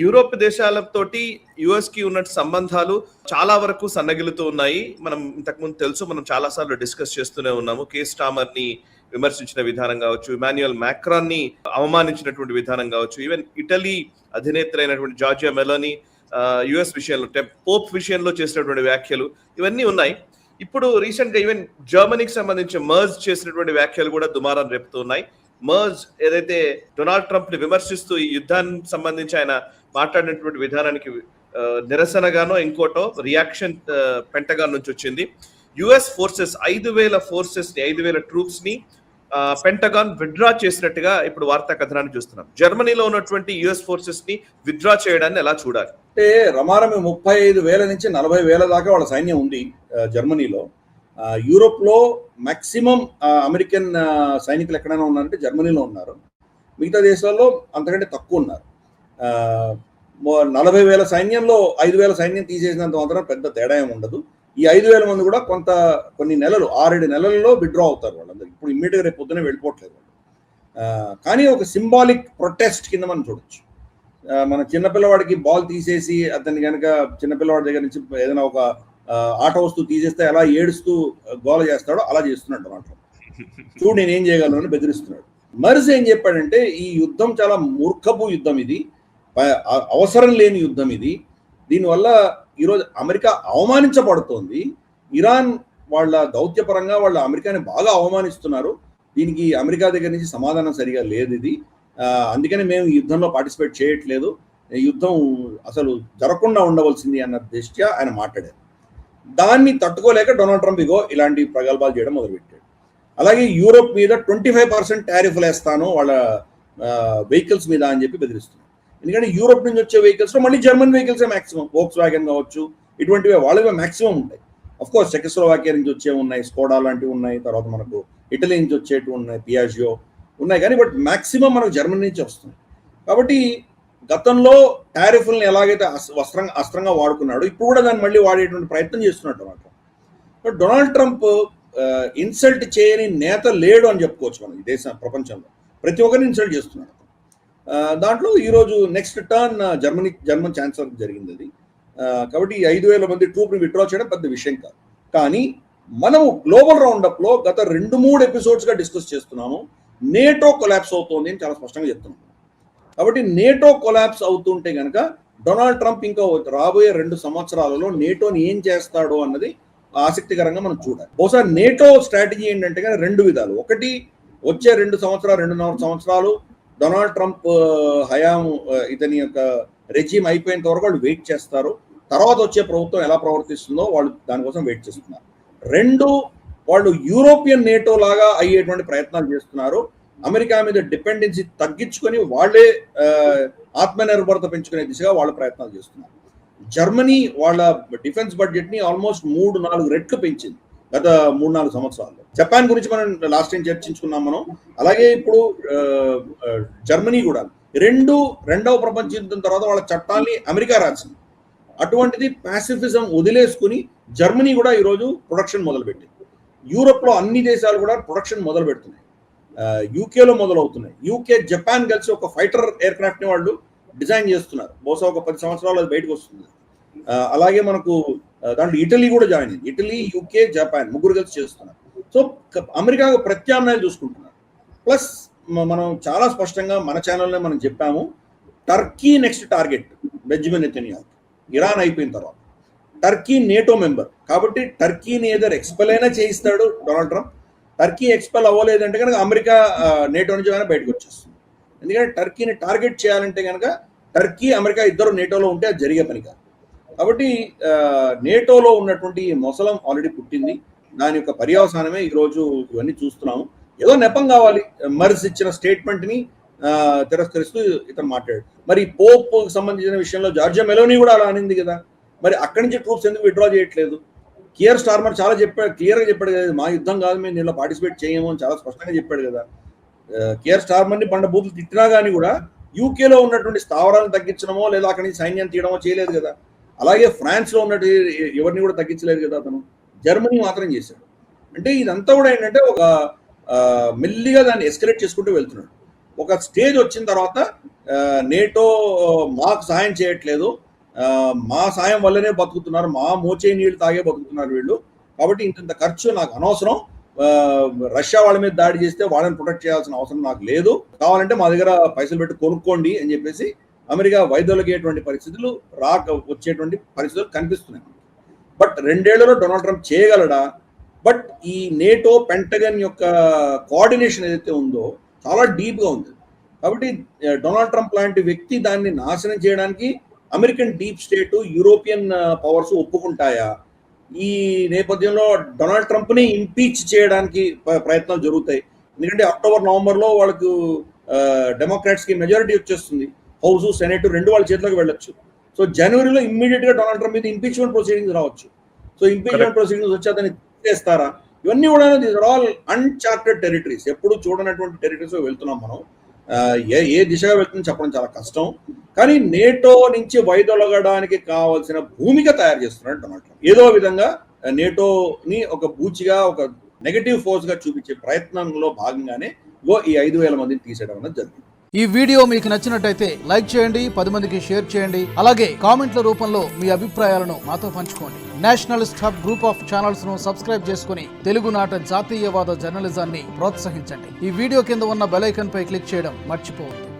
Europe దేశాలతోటి US కి ఉన్న సంబంధాలు చాలా వరకు సన్నగిలుతూ ఉన్నాయి. మనం ఇంతకుముందు తెలుసు, మనం చాలా సార్లు డిస్కస్ చేస్తూనే ఉన్నాము. కేర్ స్టార్మర్ ని విమర్శించిన విధానం కావచ్చు, ఇమాన్యుయల్ మాక్రాన్ ని అవమానించినటువంటి విధానం కావచ్చు, ఈవెన్ ఇటలీ అధినేత్రి అయినటువంటి జార్జియా మెలోని యుఎస్ విషయంలో పోప్ విషయంలో చేసినటువంటి వ్యాఖ్యలు ఇవన్నీ ఉన్నాయి. ఇప్పుడు రీసెంట్ గా ఈవెన్ జర్మనీకి సంబంధించి మర్జ్ చేసినటువంటి వ్యాఖ్యలు కూడా దుమారం రేపుతూ ఉన్నాయి. మర్జ్ ఏదైతే డొనాల్డ్ ట్రంప్ ని విమర్శిస్తూ ఈ యుద్ధానికి సంబంధించి ఆయన మాట్లాడినటువంటి విధానానికి నిరసనగానో ఇంకోటో రియాక్షన్ పెంటగాన్ నుంచి వచ్చింది. యుఎస్ ఫోర్సెస్ 5,000 ట్రూప్స్ ని పెంటగాన్ విత్డ్రా చేసినట్టుగా ఇప్పుడు వార్తా కథనాన్ని చూస్తున్నాం. జర్మనీలో ఉన్నటువంటి యుఎస్ ఫోర్సెస్ ని విత్డ్రా చేయడాన్ని ఎలా చూడాలి? అంటే రమారమి 35,000 నుంచి 40,000 దాకా వాళ్ళ సైన్యం ఉంది జర్మనీలో. యూరోప్ లో మాక్సిమం అమెరికన్ సైనికులు ఎక్కడైనా ఉన్నారంటే జర్మనీలో ఉన్నారు. మిగతా దేశాల్లో అంతకంటే తక్కువ ఉన్నారు. 40,000 సైన్యంలో 5,000 సైన్యం తీసేసినంత మాత్రం పెద్ద తేడా ఏమి ఉండదు. ఈ 5,000 మంది కూడా కొన్ని నెలలు 6-7 నెలల్లో విత్డ్రా అవుతారు వాళ్ళందరూ. ఇప్పుడు ఇమ్మీడియట్గా రేపు పొద్దునే వెళ్ళిపోవట్లేదు వాళ్ళు. కానీ ఒక సింబాలిక్ ప్రొటెస్ట్ కింద మనం చూడొచ్చు. మన చిన్నపిల్లవాడికి బాల్ తీసేసి అతన్ని కనుక చిన్నపిల్లవాడి దగ్గర నుంచి ఏదైనా ఒక ఆట వస్తువు తీసేస్తే ఎలా ఏడుస్తూ గోల చేస్తాడో అలా చేస్తున్నాడు అన్నమాట. చూడు నేనేం చేయగలను అని బెదిరిస్తున్నాడు. మర్జ్ ఏం చెప్పాడంటే ఈ యుద్ధం చాలా మూర్ఖపు యుద్ధం, ఇది అవసరం లేని యుద్ధం, ఇది దీనివల్ల ఈరోజు అమెరికా అవమానించబడుతోంది. ఇరాన్ వాళ్ళ దౌత్యపరంగా వాళ్ళ అమెరికాని బాగా అవమానిస్తున్నారు. దీనికి అమెరికా దగ్గర నుంచి సమాధానం సరిగా లేదు. ఇది అందుకని మేము ఈ యుద్ధంలో పార్టిసిపేట్ చేయట్లేదు, యుద్ధం అసలు జరగకుండా ఉండవలసింది అన్న దృష్ట్యా ఆయన మాట్లాడారు. దాన్ని తట్టుకోలేక డొనాల్డ్ ట్రంప్ ఇలాంటి ప్రగల్భాలు చేయడం మొదలుపెట్టాడు. అలాగే యూరోప్ మీద 25% టారిఫ్లు వేస్తాను వాళ్ళ వెహికల్స్ మీద అని చెప్పి బెదిరిస్తున్నాడు. ఎందుకంటే యూరోప్ నుంచి వచ్చే వెహికల్స్లో మళ్ళీ జర్మన్ వెహికల్సే మ్యాక్సిమం, వోక్స్ వ్యాగన్ కావచ్చు, ఇటువంటివి వాళ్ళవే మ్యాక్సిమం ఉంటాయి. అఫ్కోర్స్ చెకోస్లోవాకియా నుంచి వచ్చే ఉన్నాయి, స్కోడా లాంటివి ఉన్నాయి, తర్వాత మనకు ఇటలీ నుంచి వచ్చేటివి ఉన్నాయి, పియాజియో ఉన్నాయి. కానీ బట్ మ్యాక్సిమం మనకు జర్మనీ నుంచి వస్తుంది. కాబట్టి గతంలో టారిఫ్లను ఎలాగైతే అస్త్రంగా వాడుకున్నాడు, ఇప్పుడు కూడా దాన్ని మళ్ళీ వాడేటువంటి ప్రయత్నం చేస్తున్నట్టు అన్నమాట. డొనాల్డ్ ట్రంప్ ఇన్సల్ట్ చేయని నేత లేడు అని చెప్పుకోవచ్చు మనం ఈ దేశ ప్రపంచంలో. ప్రతి ఒక్కరిని ఇన్సల్ట్ చేస్తున్నాడు. దాంట్లో ఈరోజు నెక్స్ట్ టర్న్ జర్మన్ ఛాన్సలర్ జరిగింది అది. కాబట్టి 5,000 మంది ట్రూప్ని విత్డ్రా చేయడం పెద్ద విషయం కాదు. కానీ మనము గ్లోబల్ రౌండప్లో గత 2-3 ఎపిసోడ్స్గా డిస్కస్ చేస్తున్నాము, నేటో కొలాప్స్ అవుతోంది అని చాలా స్పష్టంగా చెప్తున్నాము. కాబట్టి నేటో కొలాప్స్ అవుతుంటే కనుక డొనాల్డ్ ట్రంప్ ఇంకా రాబోయే 2 సంవత్సరాలలో నేటోని ఏం చేస్తాడో అన్నది ఆసక్తికరంగా మనం చూడాలి. బహుశా నేటో స్ట్రాటజీ ఏంటంటే కానీ 2 విధాలు. ఒకటి, వచ్చే 2.5 సంవత్సరాలు డొనాల్డ్ ట్రంప్ హయాం ఇతని యొక్క రెజీమ్ అయిపోయేంత వరకు వాళ్ళు వెయిట్ చేస్తారు. తర్వాత వచ్చే ప్రభుత్వం ఎలా ప్రవర్తిస్తుందో వాళ్ళు దానికోసం వెయిట్ చేస్తున్నారు. 2, వాళ్ళు యూరోపియన్ నేటో లాగా అయ్యేటువంటి ప్రయత్నాలు చేస్తున్నారు. అమెరికా మీద డిపెండెన్సీ తగ్గించుకొని వాళ్ళే ఆత్మనిర్భరత పెంచుకునే దిశగా వాళ్ళు ప్రయత్నాలు చేస్తున్నారు. జర్మనీ వాళ్ళ డిఫెన్స్ బడ్జెట్ని ఆల్మోస్ట్ 3-4 రెట్లు పెంచింది గత 3-4 సంవత్సరాల్లో. జపాన్ గురించి మనం లాస్ట్ టైం చర్చించుకున్నాం మనం. అలాగే ఇప్పుడు జర్మనీ కూడా రెండవ ప్రపంచ యుద్ధం తర్వాత వాళ్ళ చట్టాన్ని అమెరికా రాసింది. అటువంటిది పాసిఫిజం వదిలేసుకుని జర్మనీ కూడా ఈరోజు ప్రొడక్షన్ మొదలుపెట్టింది. యూరోప్లో అన్ని దేశాలు కూడా ప్రొడక్షన్ మొదలు పెడుతున్నాయి. యూకేలో మొదలవుతున్నాయి. యూకే, జపాన్ కలిసి ఒక ఫైటర్ ఎయిర్ క్రాఫ్ట్ని వాళ్ళు డిజైన్ చేస్తున్నారు. బహుశా ఒక 10 సంవత్సరాలు అది బయటకు వస్తుంది. అలాగే మనకు దాంట్లో ఇటలీ కూడా జాయిన్ అయింది. ఇటలీ, యూకే, జపాన్ ముగ్గురు కలిసి చేస్తున్నారు. సో అమెరికాకు ప్రత్యామ్నాయాలు చూసుకుంటున్నారు. ప్లస్ మనం చాలా స్పష్టంగా మన ఛానల్నే మనం చెప్పాము, Turkey next target Benjamin Netanyahu. Iran అయిపోయిన తర్వాత టర్కీ నేటో మెంబర్ కాబట్టి టర్కీని ఏదైనా ఎక్స్పెల్ అయినా చేయిస్తాడు డొనాల్డ్ ట్రంప్. టర్కీ ఎక్స్పెల్ అవ్వలేదంటే కనుక అమెరికా నేటో నుంచి కానీ బయటకు వచ్చేస్తుంది. ఎందుకంటే టర్కీని టార్గెట్ చేయాలంటే కనుక టర్కీ, అమెరికా ఇద్దరు నేటోలో ఉంటే అది జరిగే పని కాదు. కాబట్టి నేటోలో ఉన్నటువంటి మొసలం ఆల్రెడీ పుట్టింది. దాని యొక్క పర్యవసానమే ఈరోజు ఇవన్నీ చూస్తున్నాము. ఏదో నెపం కావాలి. మర్జ్ ఇచ్చిన స్టేట్మెంట్ని తిరస్కరిస్తూ ఇతను మాట్లాడాడు. మరి పోప్ సంబంధించిన విషయంలో జార్జియా మెలోని కూడా అలా అనింది కదా. మరి అక్కడి నుంచి ట్రూప్స్ ఎందుకు విత్డ్రా చేయట్లేదు? కేర్ స్టార్మర్ చాలా క్లియర్గా చెప్పాడు కదా, మా యుద్ధం కాదు, మేము దీనిలో పార్టిసిపేట్ చేయము అని చాలా స్పష్టంగా చెప్పాడు కదా. కేర్ స్టార్మర్ని బండ బూతులు తిట్టినా కానీ కూడా యూకేలో ఉన్నటువంటి స్థావరాలను తగ్గించడమో లేదా అక్కడి నుంచి సైన్యం తీయడమో చేయలేదు కదా. అలాగే ఫ్రాన్స్లో ఉన్నట్టు ఎవరిని కూడా తగ్గించలేదు కదా అతను. జర్మనీ మాత్రం చేశాడు. అంటే ఇదంతా కూడా ఏంటంటే ఒక మెల్లిగా దాన్ని ఎస్కలేట్ చేసుకుంటూ వెళ్తున్నాడు. ఒక స్టేజ్ వచ్చిన తర్వాత నేటో మాకు సాయం చేయట్లేదు, మా సాయం వల్లనే బతుకుతున్నారు, మా మోచే నీళ్లు తాగే బతుకుతున్నారు వీళ్ళు, కాబట్టి ఇంత ఖర్చు నాకు అనవసరం, రష్యా వాళ్ళ మీద దాడి చేస్తే వాళ్ళని ప్రొటెక్ట్ చేయాల్సిన అవసరం నాకు లేదు, కావాలంటే మా దగ్గర పైసలు పెట్టి కొనుక్కోండి అని చెప్పేసి అమెరికా వైదొలిగేటువంటి పరిస్థితులు వచ్చేటువంటి పరిస్థితులు కనిపిస్తున్నాయి. బట్ 2 ఏళ్లలో డొనాల్డ్ ట్రంప్ చేయగలడా? బట్ ఈ నేటో పెంటగన్ యొక్క కోఆర్డినేషన్ ఏదైతే ఉందో చాలా డీప్గా ఉంది. కాబట్టి డొనాల్డ్ ట్రంప్ లాంటి వ్యక్తి దాన్ని నాశనం చేయడానికి American deep state, European powers ఒప్పుకుంటాయా? ఈ నేపథ్యంలో డొనాల్డ్ ట్రంప్ని ఇంపీచ్ చేయడానికి ప్రయత్నాలు జరుగుతాయి. ఎందుకంటే అక్టోబర్, నవంబర్లో వాళ్ళకు డెమోక్రాట్స్కి మెజారిటీ వచ్చేస్తుంది, హౌస్, సెనేట్ 2 వాళ్ళ చేతిలోకి వెళ్ళొచ్చు. సో జనవరిలో ఇమ్మీడియట్ గా డొనాల్డ్ ట్రంప్ మీద ఇంపీచ్మెంట్ ప్రొసీడింగ్స్ రావచ్చు. సో ఇంపీచ్మెంట్ ప్రొసీడింగ్స్ వచ్చి అతన్ని చేస్తారా? ఇవన్నీ కూడా these are all uncharted territories, ఎప్పుడు చూడనటువంటి టెరిటరీస్ వెళ్తున్నాం మనం. ఏ దిశగా వెళ్తుందని చెప్పడం చాలా కష్టం. కానీ నేటో నుంచి వైదొలగడానికి కావాల్సిన భూమిక తయారు చేస్తున్నాడు డొనాల్డ్ ట్రంప్. ఏదో విధంగా నేటోని ఒక బూచిగా, ఒక నెగటివ్ ఫోర్స్ గా చూపించే ప్రయత్నంలో భాగంగానే ఈ 5,000 మందిని తీసేయడం అనేది జరిగింది. ఈ వీడియో మీకు నచ్చినట్టయితే లైక్ చేయండి, 10 మందికి షేర్ చేయండి. అలాగే కామెంట్ల రూపంలో మీ అభిప్రాయాలను మాతో పంచుకోండి. Nationalist hub group of channels ను సబ్స్క్రైబ్ చేసుకుని తెలుగునాట జాతీయవాద జర్నలిజాన్ని ప్రోత్సహించండి. ఈ వీడియో కింద ఉన్న బెల్ ఐకాన్ పై క్లిక్ చేయడం మర్చిపోవద్దు.